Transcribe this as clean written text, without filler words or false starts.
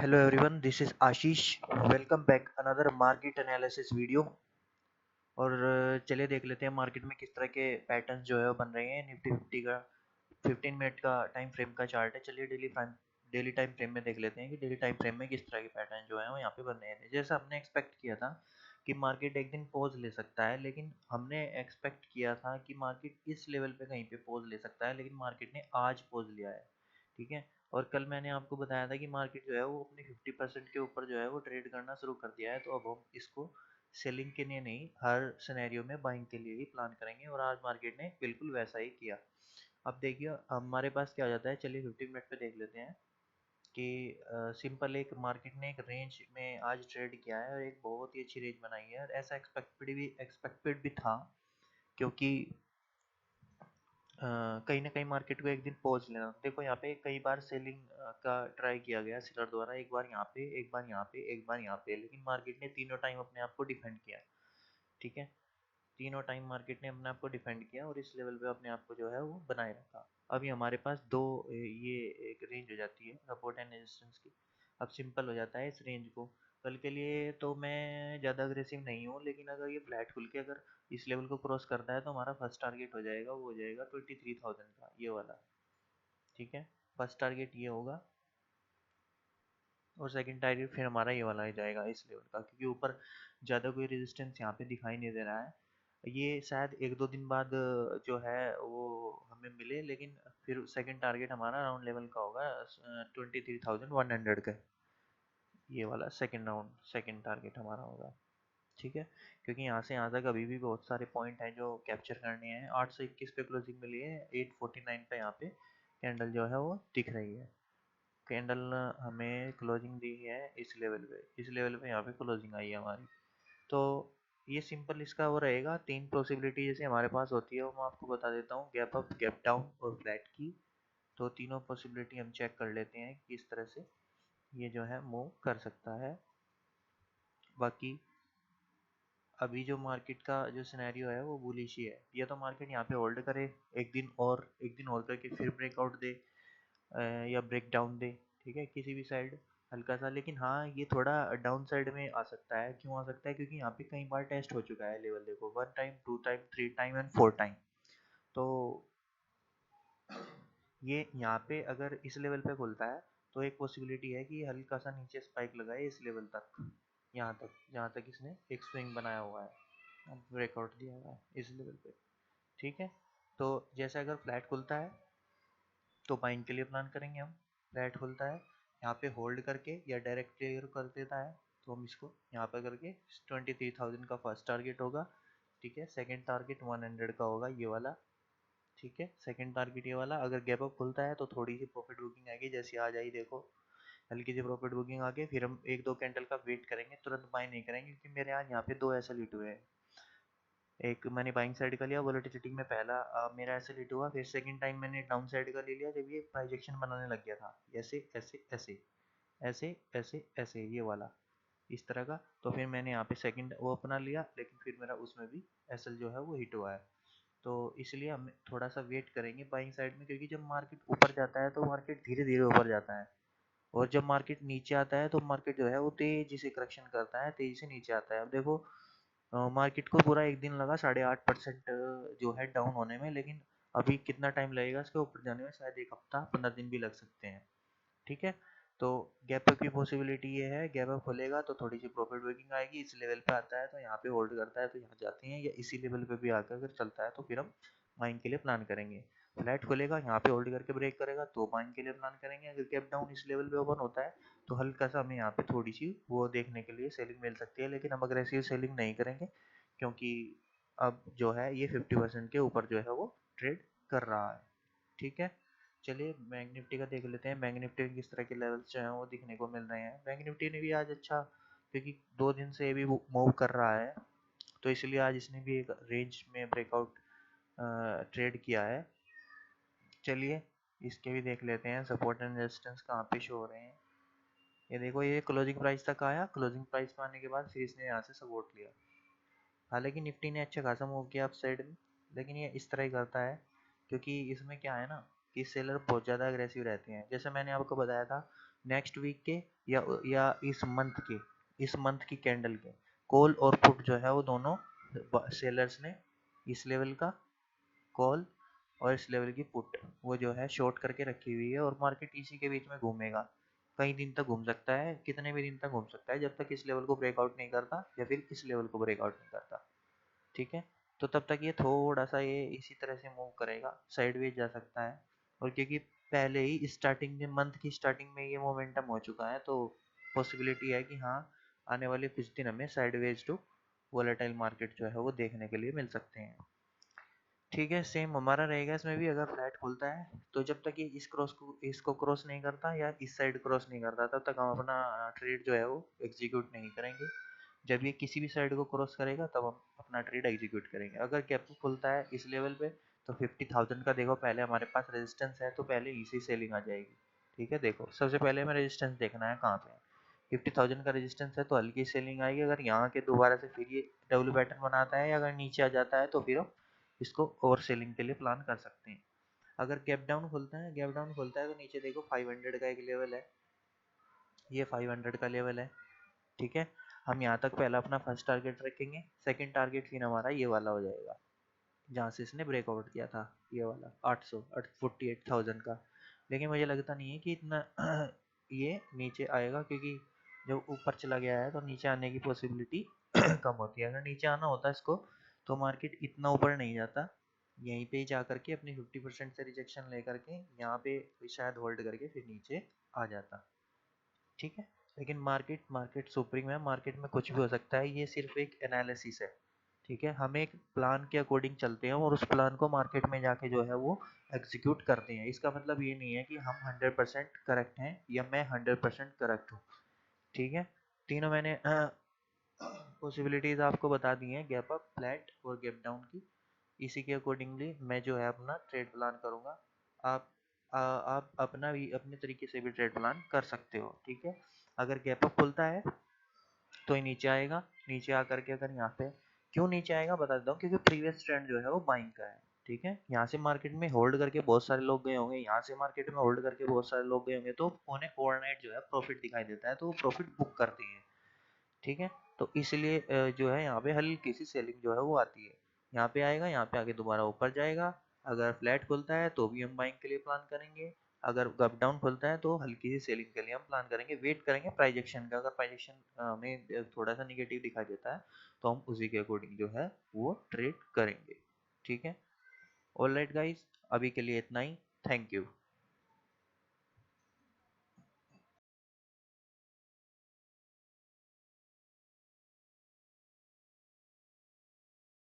Hello everyone, this is Ashish. Welcome back another market analysis video. और चलिए देख लेते हैं मार्केट में किस तरह के पैटर्न्स जो है वो बन रहे हैं। निफ्टी फिफ्टी का 15 मिनट का टाइम फ्रेम का चार्ट है। चलिए डेली टाइम फ्रेम में देख लेते हैं कि डेली टाइम फ्रेम में किस तरह के पैटर्न जो है वो यहाँ पे बन रहे थे। जैसा हमने एक्सपेक्ट किया था कि मार्केट एक दिन पॉज ले सकता है, लेकिन हमने एक्सपेक्ट किया था कि मार्केट इस लेवल पे कहीं पे पॉज ले सकता है, लेकिन मार्केट ने आज पॉज लिया है। ठीक है। और कल मैंने आपको बताया था कि मार्केट जो है वो अपने 50% के ऊपर जो है वो ट्रेड करना शुरू कर दिया है। तो अब हम इसको सेलिंग के लिए नहीं, हर सिनेरियो में बाइंग के लिए ही प्लान करेंगे, और आज मार्केट ने बिल्कुल वैसा ही किया। अब देखिए हमारे पास क्या हो जाता है। चलिए 15 मिनट पे देख लेते हैं कि सिंपल एक मार्केट ने एक रेंज में आज ट्रेड किया है और एक बहुत ही अच्छी रेंज बनाई है, और ऐसा एक्सपेक्टेड भी था, क्योंकि कहीं ना कहीं मार्केट को एक दिन पहुंच लेना। देखो यहाँ पे कई बार सेलिंग का ट्राई किया गया सेलर द्वारा, एक बार यहाँ पे, एक बार यहाँ पे, एक बार यहाँ पे, लेकिन मार्केट ने तीनों टाइम अपने आप को डिफेंड किया। ठीक है। तीनों टाइम मार्केट ने अपने आप को डिफेंड किया और इस लेवल पे अपने आप को जो है वो बनाए रखा। अभी हमारे पास दो ये एक रेंज हो जाती है सपोर्ट एंड रेजिस्टेंस की। अब सिंपल हो जाता है इस रेंज को। कल के लिए तो मैं ज़्यादा अग्रेसिव नहीं हूँ, लेकिन अगर ये फ्लैट खुल के अगर इस लेवल को क्रॉस करता है तो हमारा फर्स्ट टारगेट हो जाएगा, वो हो जाएगा 23,000 का, ये वाला। ठीक है। फर्स्ट टारगेट ये होगा, और सेकंड टारगेट फिर हमारा ये वाला ही जाएगा इस लेवल का, क्योंकि ऊपर ज़्यादा कोई रेजिस्टेंस यहाँ पे दिखाई नहीं दे रहा है। ये शायद एक दो दिन बाद जो है वो हमें मिले, लेकिन फिर सेकंड टारगेट हमारा राउंड लेवल का होगा 23,100 का। ये वाला सेकंड टारगेट हमारा होगा। ठीक है। क्योंकि यहाँ से यहाँ तक अभी भी बहुत सारे पॉइंट हैं जो कैप्चर करने हैं। 821 पे क्लोजिंग मिली है, 849 पे यहाँ पे कैंडल जो है वो दिख रही है। कैंडल हमें क्लोजिंग दी है इस लेवल पे यहाँ पे क्लोजिंग आई है हमारी। तो ये सिंपल इसका वो रहेगा। तीन पॉसिबिलिटी जैसे हमारे पास होती है वो मैं आपको बता देता हूँ, गैप अप, गैप डाउन और फ्लैट की। तो तीनों पॉसिबिलिटी हम चेक कर लेते हैं कि किस तरह से ये जो है मूव कर सकता है। बाकी अभी जो मार्केट का जो सिनेरियो है वो बुलिश ही है। या तो मार्केट यहाँ पे होल्ड करे एक दिन और करके फिर ब्रेकआउट दे, या ब्रेक डाउन दे। ठीक है, किसी भी साइड हल्का सा। लेकिन हाँ, ये थोड़ा डाउन साइड में आ सकता है। क्यों आ सकता है? क्योंकि यहाँ पे कई बार टेस्ट हो चुका है लेवल। देखो, 1 time, 2 time, 3 time and 4 time. तो ये यहाँ पे अगर इस लेवल पे खुलता है तो एक पॉसिबिलिटी है कि हल्का सा नीचे स्पाइक लगाए इस लेवल तक, यहाँ तक जहाँ तक इसने एक स्विंग बनाया हुआ है, ब्रेकआउट दिया हुआ है इस लेवल पे। ठीक है। तो जैसे अगर फ्लैट खुलता है तो बाइंग के लिए प्लान करेंगे हम। फ्लैट खुलता है यहाँ पे होल्ड करके या डायरेक्ट क्लियर कर देता है तो हम इसको यहाँ पे करके 23,000 का फर्स्ट टारगेट होगा। ठीक है। सेकंड टारगेट 100 का होगा, ये वाला। ठीक है। सेकंड टारगेट ये वाला। अगर गैप अप खुलता है तो थोड़ी सी प्रॉफिट बुकिंग आएगी, जैसी आ जाए देखो, हल्की सी प्रॉफिट बुकिंग आके फिर हम एक दो कैंडल का वेट करेंगे, तुरंत बाय नहीं करेंगे, क्योंकि मेरे आज यहाँ पे दो ऐसे लीट हुए हैं। एक मैंने बाइंग साइड का लिया वोलेटिलिटी में, पहला मेरा ऐसे लीट हुआ। फिर सेकंड टाइम मैंने डाउन साइड का ले लिया जब ये प्राइजेक्शन बनाने लग गया था, ऐसे ऐसे ऐसे ऐसे ऐसे ऐसे, ये वाला इस तरह का। तो फिर मैंने यहाँ पे सेकंड वो अपना लिया, लेकिन फिर मेरा उसमें भी एसएल जो है वो हिट हुआ है। तो इसलिए हम थोड़ा सा वेट करेंगे बाइंग साइड में, क्योंकि जब मार्केट ऊपर जाता है तो मार्केट धीरे धीरे ऊपर जाता है, और जब मार्केट नीचे आता है तो मार्केट जो है वो तेजी से करेक्शन करता है, तेजी से नीचे आता है। अब देखो, मार्केट को पूरा एक दिन लगा 8.5% जो है डाउन होने में, लेकिन अभी कितना टाइम लगेगा इसके ऊपर जाने में? शायद एक हफ्ता, 15 दिन भी लग सकते हैं। ठीक है। तो गैप अप की पॉसिबिलिटी ये है, गैप अप खोलेगा तो थोड़ी सी प्रॉफिट बुकिंग आएगी, इस लेवल पे आता है तो यहाँ पे होल्ड करता है तो यहाँ जाते हैं, या इसी लेवल पे भी आकर अगर चलता है तो फिर हम बाइंग के लिए प्लान करेंगे। फ्लैट खोलेगा यहाँ पे होल्ड करके ब्रेक करेगा तो बाइंग के लिए प्लान करेंगे। अगर गैप डाउन इस लेवल पे ओपन होता है तो हल्का सा हमें यहाँ पे थोड़ी सी वो देखने के लिए सेलिंग मिल सकती है, लेकिन हम अग्रेसिव सेलिंग नहीं करेंगे, क्योंकि अब जो है ये 50% के ऊपर जो है वो ट्रेड कर रहा है। ठीक है। चलिए बैंक निफ्टी का देख लेते हैं। बैंक निफ्टी में किस तरह के लेवल्स जो हैं वो दिखने को मिल रहे हैं। बैंक निफ्टी ने भी आज अच्छा, क्योंकि 2 दिन से ये भी मूव कर रहा है, तो इसलिए आज इसने भी एक रेंज में ब्रेकआउट ट्रेड किया है। चलिए इसके भी देख लेते हैं सपोर्ट एंड रेजिस्टेंस कहाँ पे शो हो रहे हैं। ये देखो, ये क्लोजिंग प्राइस तक आया, क्लोजिंग प्राइस पे आने के बाद फिर इसने यहाँ से सपोर्ट लिया। हालांकि निफ्टी ने अच्छा खासा मूव किया अप साइड में, लेकिन ये इस तरह ही करता है, क्योंकि इसमें क्या है ना कि सेलर बहुत ज़्यादा अग्रेसिव रहते हैं। जैसे मैंने आपको बताया था नेक्स्ट वीक के या इस मंथ की कैंडल के कॉल और पुट जो है वो दोनों सेलर्स ने इस लेवल का कॉल और इस लेवल की पुट वो जो है शॉर्ट करके रखी हुई है, और मार्केट इसी के बीच में घूमेगा। कई दिन तक घूम सकता है, कितने भी दिन तक घूम सकता है, जब तक इस लेवल को ब्रेकआउट नहीं करता या फिर इस लेवल को ब्रेकआउट नहीं करता। ठीक है, तो तब तक ये थोड़ा सा ये इसी तरह से मूव करेगा, साइडवेज जा सकता है। और क्योंकि पहले ही स्टार्टिंग में मंथ की स्टार्टिंग में ये मोमेंटम हो चुका है, तो पॉसिबिलिटी है कि हाँ, आने वाले कुछ दिन हमें साइडवेज टू वोलेटाइल मार्केट जो है वो देखने के लिए मिल सकते हैं। ठीक है, सेम हमारा रहेगा इसमें भी। अगर फ्लैट खुलता है तो जब तक ये इसको क्रॉस नहीं करता या इस साइड क्रॉस नहीं करता, तब तक हम अपना ट्रेड जो है वो एग्जीक्यूट नहीं करेंगे। जब ये किसी भी साइड को क्रॉस करेगा तब हम अपना ट्रेड एग्जीक्यूट करेंगे। अगर गैप खुलता है इस लेवल पे तो 50,000 का देखो पहले हमारे पास रेजिस्टेंस है, तो पहले इसी सेलिंग आ जाएगी। ठीक है, देखो सबसे पहले हमें रेजिस्टेंस देखना है कहाँ पे है। 50,000 का रेजिस्टेंस है तो हल्की सेलिंग आएगी। अगर यहाँ के दोबारा से फिर ये डब्ल्यू पैटर्न बनाता है या अगर नीचे आ जाता है तो फिर हम इसको ओवर सेलिंग के लिए प्लान कर सकते हैं। अगर गैप डाउन खुलता है तो नीचे देखो 500 का एक लेवल है, ये 500 का लेवल है। ठीक है, हम यहाँ तक पहला अपना फर्स्ट टारगेट रखेंगे। सेकंड टारगेट फिर हमारा ये वाला हो जाएगा जहाँ से इसने ब्रेकआउट किया था, ये वाला 800 48,000 का। लेकिन मुझे लगता नहीं है कि इतना ये नीचे आएगा, क्योंकि जब ऊपर चला गया है तो नीचे आने की पॉसिबिलिटी कम होती है। अगर नीचे आना होता है इसको तो मार्केट इतना ऊपर नहीं जाता, यहीं पे ही जा करके अपनी 50% से रिजेक्शन लेकर के यहाँ पे शायद होल्ड करके फिर नीचे आ जाता। ठीक है, लेकिन मार्केट मार्केट सुप्रीम है, मार्केट में कुछ भी हो सकता है, ये सिर्फ एक एनालिसिस है। ठीक है, हम एक प्लान के अकॉर्डिंग चलते हैं और उस प्लान को मार्केट में जाके जो है वो एग्जीक्यूट करते हैं। इसका मतलब ये नहीं है कि हम 100% करेक्ट हैं या मैं 100% करेक्ट हूँ। ठीक है, तीनों मैंने पॉसिबिलिटीज आपको बता दी हैं, गैप अप, फ्लैट और गैप डाउन की। इसी के अकॉर्डिंगली मैं जो है अपना ट्रेड प्लान करूँगा। आप आप अपना भी अपने तरीके से भी ट्रेड प्लान कर सकते हो। ठीक है, अगर गैप अप खुलता है तो ये नीचे आएगा। नीचे आकर के अगर यहाँ पे क्यों नीचे आएगा बता देता हूँ, क्योंकि प्रीवियस ट्रेंड जो है वो बाइंग का है। ठीक है, यहाँ से मार्केट में होल्ड करके बहुत सारे लोग गए होंगे, यहाँ से मार्केट में होल्ड करके बहुत सारे लोग गए होंगे, तो उन्हें ओवरनाइट जो है प्रॉफिट दिखाई देता है, तो वो प्रॉफिट बुक करती है। ठीक है, तो इसलिए जो है यहाँ पे हल्की सी सेलिंग जो है वो आती है। यहाँ पे आएगा, यहाँ पे आके दोबारा ऊपर जाएगा। अगर फ्लैट खुलता है तो भी हम बाइंग के लिए प्लान करेंगे। अगर गप डाउन खुलता है तो हल्की सी सेलिंग के लिए हम प्लान करेंगे, वेट करेंगे प्राइजेक्शन का। अगर प्राइजेक्शन हमें थोड़ा सा निगेटिव दिखाई देता है तो हम उसी के अकॉर्डिंग जो है वो ट्रेड करेंगे। ठीक है, ऑलराइट गाइस, अभी के लिए इतना ही। Thank you.